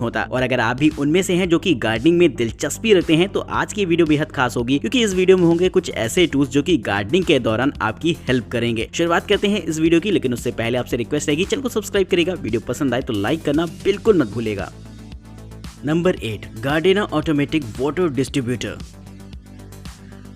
होता। और अगर आप भी उनमें से हैं जो कि गार्डनिंग में दिलचस्पी रखते हैं तो आज की वीडियो बेहद खास होगी, क्योंकि इस वीडियो में होंगे कुछ ऐसे टूल्स जो कि गार्डनिंग के दौरान आपकी हेल्प करेंगे। शुरुआत करते हैं इस वीडियो की, लेकिन उससे पहले आपसे रिक्वेस्ट है कि चैनल को सब्सक्राइब करेगा, वीडियो पसंद आए तो लाइक करना बिल्कुल मत भूलेगा। Number 8, Gardena automatic water distributor.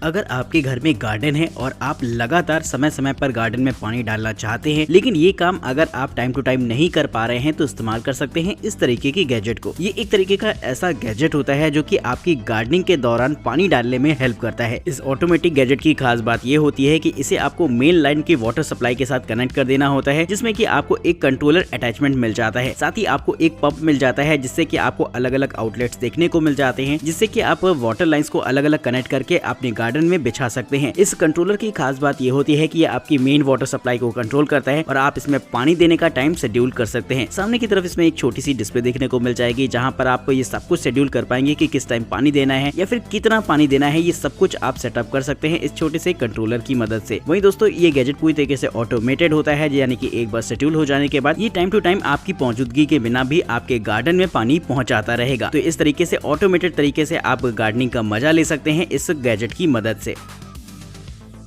अगर आपके घर में गार्डन है और आप लगातार समय समय पर गार्डन में पानी डालना चाहते हैं, लेकिन ये काम अगर आप टाइम टू टाइम नहीं कर पा रहे हैं तो इस्तेमाल कर सकते हैं इस तरीके की गैजेट को। ये एक तरीके का ऐसा गैजेट होता है जो कि आपकी गार्डनिंग के दौरान पानी डालने में हेल्प करता है। इस ऑटोमेटिक गैजेट की खास बात ये होती है कि इसे आपको मेन लाइन की वाटर सप्लाई के साथ कनेक्ट कर देना होता है, जिसमें कि आपको एक कंट्रोलर अटैचमेंट मिल जाता है। साथ ही आपको एक पंप मिल जाता है जिससे कि आपको अलग अलग आउटलेट्स देखने को मिल जाते हैं, जिससे कि आप वाटर लाइंस को अलग अलग कनेक्ट करके अपने गार्डन में बिछा सकते हैं। इस कंट्रोलर की खास बात ये होती है कि ये आपकी मेन वाटर सप्लाई को कंट्रोल करता है और आप इसमें पानी देने का टाइम शेड्यूल कर सकते हैं। सामने की तरफ इसमें एक छोटी सी डिस्प्ले देखने को मिल जाएगी, जहां पर आपको ये सब कुछ शेड्यूल कर पाएंगे कि किस टाइम पानी देना है या फिर कितना पानी देना है। ये सब कुछ आप सेटअप कर सकते हैं इस छोटे से कंट्रोलर की मदद से। वहीं दोस्तों, ये गैजेट पूरी तरीके से ऑटोमेटेड होता है, यानी कि एक बार शेड्यूल हो जाने के बाद ये टाइम टू टाइम आपकी मौजूदगी के बिना भी आपके गार्डन में पानी पहुंचाता रहेगा। तो इस तरीके से ऑटोमेटेड तरीके से आप गार्डनिंग का मजा ले सकते हैं इस गैजेट की मदद से।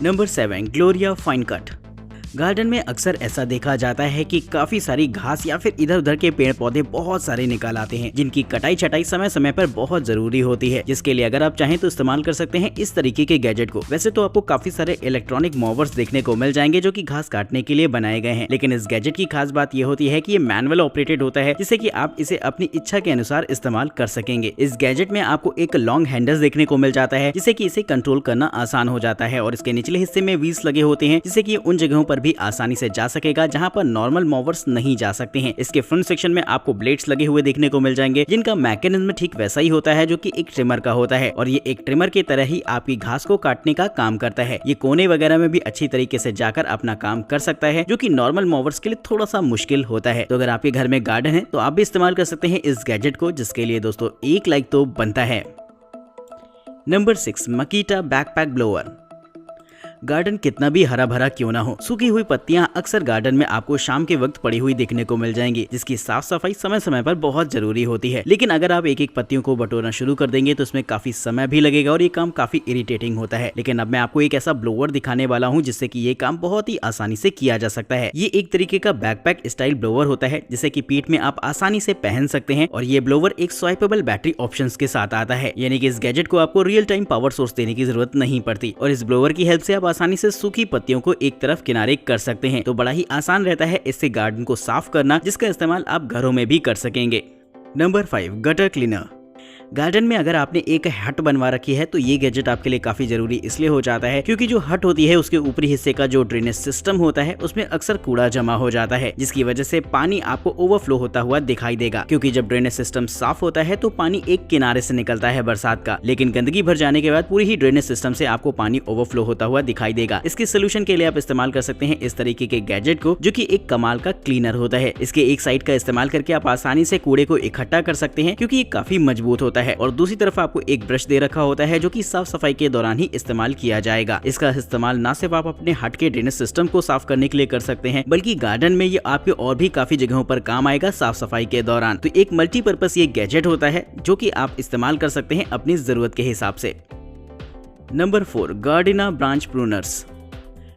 Number 7, Gloria fine cut. Garden में अक्सर ऐसा देखा जाता है कि काफी सारी घास या फिर इधर उधर के पेड़ पौधे बहुत सारे निकल आते हैं, जिनकी कटाई छटाई समय समय पर बहुत जरूरी होती है, जिसके लिए अगर आप चाहें तो इस्तेमाल कर सकते हैं इस तरीके के गैजेट को। वैसे तो आपको काफी सारे इलेक्ट्रॉनिक मोवर्स देखने को मिल जाएंगे जो कि घास काटने के लिए बनाए गए हैं, लेकिन इस गैजेट की खास बात यह होती है कि ये मैनुअल ऑपरेटेड होता है, जिससे कि आप इसे अपनी इच्छा के अनुसार इस्तेमाल कर सकेंगे। इस गैजेट में आपको एक लॉन्ग हैंडल देखने को मिल जाता है, जिससे कि इसे कंट्रोल करना आसान हो जाता है, और इसके निचले हिस्से में व्हील्स लगे होते हैं, जिससे कि उन जगहों पर भी आसानी से जा सकेगा जहां पर नॉर्मल मोवर्स नहीं जा सकते हैं। इसके फ्रंट सेक्शन में आपको ब्लेड्स लगे हुए देखने को मिल जाएंगे, जिनका मैकेनिज्म ठीक वैसा ही होता है जो कि एक ट्रिमर का होता है, और ये एक ट्रिमर की तरह ही आपकी घास को काटने का काम करता है। ये कोने वगैरह में भी अच्छी तरीके से जाकर अपना काम कर सकता है, जो कि नॉर्मल मोवर्स के लिए थोड़ा सा मुश्किल होता है। तो अगर आपके घर में गार्डन है तो आप भी इस्तेमाल कर सकते हैं इस गैजेट को, जिसके लिए दोस्तों एक लाइक तो बनता है। Number 6, Makita backpack blower. Garden कितना भी हरा भरा क्यों ना हो, सूखी हुई पत्तियां अक्सर गार्डन में आपको शाम के वक्त पड़ी हुई देखने को मिल जाएंगी, जिसकी साफ सफाई समय समय पर बहुत जरूरी होती है। लेकिन अगर आप एक एक पत्तियों को बटोरना शुरू कर देंगे तो इसमें काफी समय भी लगेगा और ये काम काफी इरिटेटिंग होता है। लेकिन अब मैं आपको एक ऐसा ब्लोअर दिखाने वाला हूँ जिससे कि ये काम बहुत ही आसानी से किया जा सकता है। ये एक तरीके का बैकपैक स्टाइल ब्लोअर होता है, जिसे कि पीठ में आप आसानी से पहन सकते हैं, और ये ब्लोअर एक स्वाइपेबल बैटरी ऑप्शंस के साथ आता है, यानी कि इस गैजेट को आपको रियल टाइम पावर सोर्स देने की जरूरत नहीं पड़ती, और इस ब्लोअर की हेल्प से आप आसानी से सूखी पत्तियों को एक तरफ किनारे कर सकते हैं। तो बड़ा ही आसान रहता है इससे गार्डन को साफ करना, जिसका इस्तेमाल आप घरों में भी कर सकेंगे। Number 5, gutter cleaner. गार्डन में अगर आपने एक हट बनवा रखी है तो ये गैजेट आपके लिए काफी जरूरी इसलिए हो जाता है क्योंकि जो हट होती है उसके ऊपरी हिस्से का जो ड्रेनेज सिस्टम होता है उसमें अक्सर कूड़ा जमा हो जाता है, जिसकी वजह से पानी आपको ओवरफ्लो होता हुआ दिखाई देगा। क्योंकि जब ड्रेनेज सिस्टम साफ होता है तो पानी एक किनारे से निकलता है बरसात का, लेकिन गंदगी भर जाने के बाद पूरी ही ड्रेनेज सिस्टम से आपको पानी ओवरफ्लो होता हुआ दिखाई देगा। इसके सोल्यूशन के लिए आप इस्तेमाल कर सकते हैं इस तरीके के गैजेट को, जो कि एक कमाल का क्लीनर होता है। इसके एक साइड का इस्तेमाल करके आप आसानी से कूड़े को इकट्ठा कर सकते हैं, क्योंकि ये काफी मजबूत होता है, और दूसरी तरफ आपको एक ब्रश दे रखा होता है जो कि साफ सफाई के दौरान ही इस्तेमाल किया जाएगा। इसका इस्तेमाल न सिर्फ आप अपने हट के ड्रेनेज सिस्टम को साफ करने के लिए कर सकते हैं, बल्कि गार्डन में ये आपके और भी काफी जगहों पर काम आएगा साफ सफाई के दौरान। तो एक मल्टीपर्पस ये गैजेट होता है जो कि आप इस्तेमाल कर सकते हैं अपनी जरूरत के हिसाब से। Number 4, Gardena branch pruners.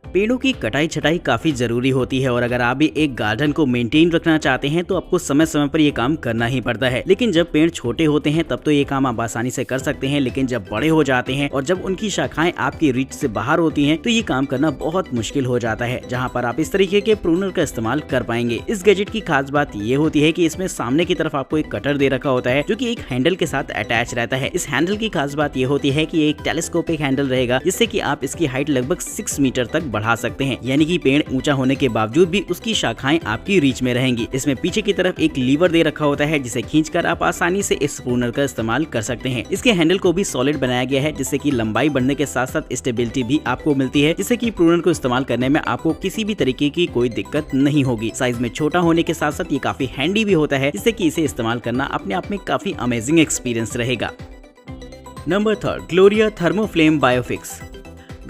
पेड़ों की कटाई छटाई काफी जरूरी होती है, और अगर आप भी एक गार्डन को मेंटेन रखना चाहते हैं तो आपको समय समय पर ये काम करना ही पड़ता है। लेकिन जब पेड़ छोटे होते हैं तब तो ये काम आप आसानी से कर सकते हैं, लेकिन जब बड़े हो जाते हैं और जब उनकी शाखाएं आपकी रीच से बाहर होती हैं तो ये काम करना बहुत मुश्किल हो जाता है, जहां पर आप इस तरीके के प्रूनर का इस्तेमाल कर पाएंगे। इस गैजेट की खास बात ये होती है कि इसमें सामने की तरफ आपको एक कटर दे रखा होता है जो कि एक हैंडल के साथ अटैच रहता है। इस हैंडल की खास बात ये होती है कि एक टेलीस्कोपिक हैंडल रहेगा, जिससे कि आप इसकी हाइट लगभग 6 मीटर तक बढ़ा सकते हैं, यानी कि पेड़ ऊंचा होने के बावजूद भी उसकी शाखाएं आपकी रीच में रहेंगी। इसमें पीछे की तरफ एक लीवर दे रखा होता है, जिसे खींचकर आप आसानी से इस प्रूनर का इस्तेमाल कर सकते हैं। इसके हैंडल को भी सॉलिड बनाया गया है, जिससे कि लंबाई बढ़ने के साथ साथ स्टेबिलिटी भी आपको मिलती है, जिससे कि प्रूनर को इस्तेमाल करने में आपको किसी भी तरीके की कोई दिक्कत नहीं होगी। साइज में छोटा होने के साथ साथ ये काफी हैंडी भी होता है, जिससे कि इसे इस्तेमाल करना अपने आप में काफी अमेजिंग एक्सपीरियंस रहेगा। Number 3, Gloria Thermoflame Biofix.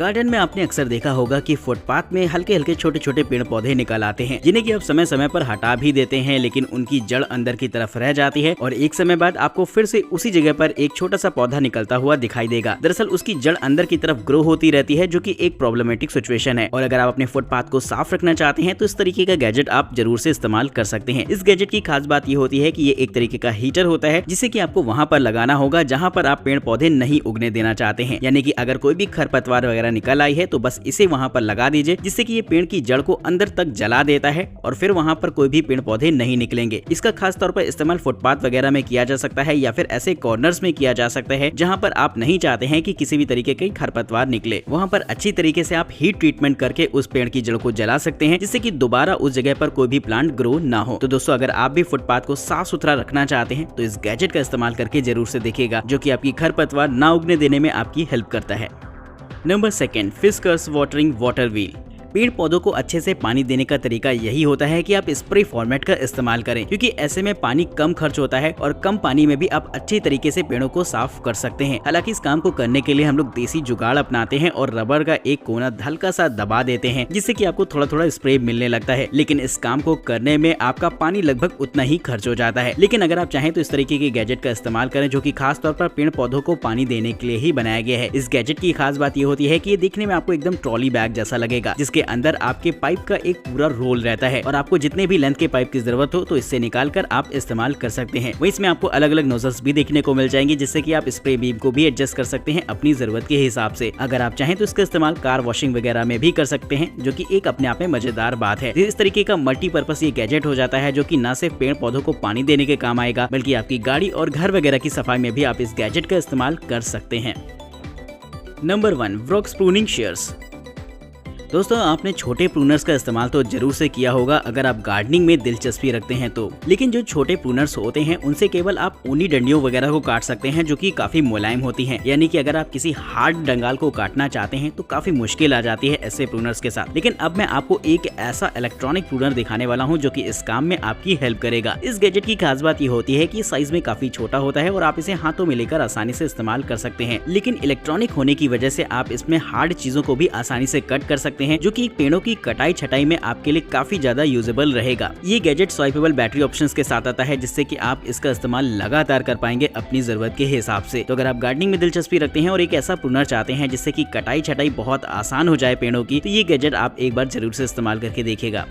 Garden में आपने अक्सर देखा होगा कि फुटपाथ में हल्के हल्के छोटे छोटे पेड़ पौधे निकल आते हैं, जिन्हें कि आप समय समय पर हटा भी देते हैं, लेकिन उनकी जड़ अंदर की तरफ रह जाती है और एक समय बाद आपको फिर से उसी जगह पर एक छोटा सा पौधा निकलता हुआ दिखाई देगा। दरअसल उसकी जड़ अंदर की तरफ ग्रो होती रहती है, जो कि एक प्रॉब्लमेटिक सिचुएशन है। और अगर आप अपने फुटपाथ को साफ रखना चाहते हैं तो इस तरीके का गैजेट आप जरूर से इस्तेमाल कर सकते हैं। इस गैजेट की खास बात ये होती है कि ये एक तरीके का हीटर होता है, जिसे कि आपको वहां पर लगाना होगा जहां पर आप पेड़ पौधे नहीं उगने देना चाहते हैं। यानी कि अगर कोई भी खरपतवार वगैरह निकल आई है तो बस इसे वहां पर लगा दीजिए, जिससे कि ये पेड़ की जड़ को अंदर तक जला देता है और फिर वहां पर कोई भी पेड़ पौधे नहीं निकलेंगे। इसका खास तौर पर इस्तेमाल फुटपाथ वगैरह में किया जा सकता है या फिर ऐसे कॉर्नर्स में किया जा सकता है जहां पर आप नहीं चाहते हैं कि किसी भी तरीके के खरपतवार निकले। वहां पर अच्छी तरीके से आप हीट ट्रीटमेंट करके उस पेड़ की जड़ को जला सकते हैं, जिससे कि दोबारा उस जगह पर कोई भी प्लांट ग्रो ना हो। तो दोस्तों, अगर आप भी फुटपाथ को साफ सुथरा रखना चाहते हैं तो इस गैजेट का इस्तेमाल करके जरूर से देखिएगा, जो कि आपकी खरपतवार ना उगने देने में आपकी हेल्प करता है। Number 2, Fiskars watering water wheel. पेड़ पौधों को अच्छे से पानी देने का तरीका यही होता है कि आप स्प्रे फॉर्मेट का इस्तेमाल करें, क्योंकि ऐसे में पानी कम खर्च होता है और कम पानी में भी आप अच्छे तरीके से पेड़ों को साफ कर सकते हैं। हालांकि इस काम को करने के लिए हम लोग देसी जुगाड़ अपनाते हैं और रबर का एक कोना हल्का सा दबा देते हैं, जिससे कि आपको थोड़ा थोड़ा स्प्रे मिलने लगता है। लेकिन इस काम को करने में आपका पानी लगभग उतना ही खर्च हो जाता है। लेकिन अगर आप चाहें तो इस तरीके के गैजेट का इस्तेमाल करें, जो कि खास तौर पर पेड़ पौधों को पानी देने के लिए ही बनाया गया है। इस गैजेट की खास बात ये होती है कि ये दिखने में आपको एकदम ट्रॉली बैग जैसा लगेगा, जिसके अंदर आपके पाइप का एक पूरा रोल रहता है और आपको जितने भी लेंथ के पाइप की जरूरत हो तो इससे निकालकर आप इस्तेमाल कर सकते हैं। वहीं इसमें आपको अलग अलग नोजल्स भी देखने को मिल जाएंगे, जिससे कि आप स्प्रे बीम को भी एडजस्ट कर सकते हैं अपनी जरूरत के हिसाब से। अगर आप चाहें तो इसका इस्तेमाल कार वॉशिंग वगैरह में भी कर सकते हैं, जो कि एक अपने आप में मजेदार बात है। इस तरीके का मल्टीपर्पज ये गैजेट हो जाता है, जो कि न सिर्फ पेड़ पौधों को पानी देने के काम आएगा, बल्कि आपकी गाड़ी और घर वगैरह की सफाई में भी आप इस गैजेट का इस्तेमाल कर सकते हैं। नंबर 1, वृक्ष प्रूनिंग शेयर्स। दोस्तों, आपने छोटे प्रूनर्स का इस्तेमाल तो जरूर से किया होगा अगर आप गार्डनिंग में दिलचस्पी रखते हैं तो। लेकिन जो छोटे प्रूनर्स होते हैं उनसे केवल आप ऊनी डंडियों वगैरह को काट सकते हैं, जो कि काफी मुलायम होती हैं। यानी कि अगर आप किसी हार्ड डंगाल को काटना चाहते हैं तो काफी मुश्किल आ जाती है ऐसे प्रूनर्स के साथ। लेकिन अब मैं आपको एक ऐसा इलेक्ट्रॉनिक प्रूनर दिखाने वाला हूँ जो कि इस काम में आपकी हेल्प करेगा। इस गैजेट की खास बात ये होती है कि साइज में काफी छोटा होता है और आप इसे हाथों में लेकर आसानी से इस्तेमाल कर सकते हैं। लेकिन इलेक्ट्रॉनिक होने की वजह से आप इसमें हार्ड चीजों को भी आसानी से कट कर सकते हैं, जो कि पेड़ों की कटाई छटाई में आपके लिए काफी ज्यादा यूजेबल रहेगा। ये गैजेट स्वाइपेबल बैटरी ऑप्शंस के साथ आता है, जिससे कि आप इसका इस्तेमाल लगातार कर पाएंगे अपनी जरूरत के हिसाब से। तो अगर आप गार्डनिंग में दिलचस्पी रखते हैं और एक ऐसा प्रूनर चाहते हैं जिससे कि कटाई छटाई बहुत आसान हो जाए पेड़ों की, तो ये गैजेट आप एक बार जरूर से इस्तेमाल करके देखिएगा।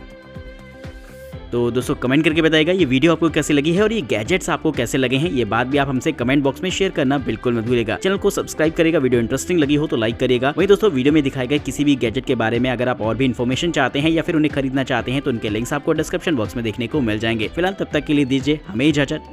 तो दोस्तों, कमेंट करके बताइएगा ये वीडियो आपको कैसे लगी है और ये गैजेट्स आपको कैसे लगे हैं। ये बात भी आप हमसे कमेंट बॉक्स में शेयर करना बिल्कुल मत भूलिएगा। चैनल को सब्सक्राइब करिएगा, वीडियो इंटरेस्टिंग लगी हो तो लाइक करिएगा। वहीं दोस्तों, वीडियो में दिखाए गए किसी भी गैजेट के बारे में अगर आप और भी इन्फॉर्मेशन चाहते हैं या फिर उन्हें खरीदना चाहते हैं तो उनके लिंक्स आपको डिस्क्रिप्शन बॉक्स में देखने को मिल जाएंगे। फिलहाल तब तक के लिए दीजिए हमें इजाजत।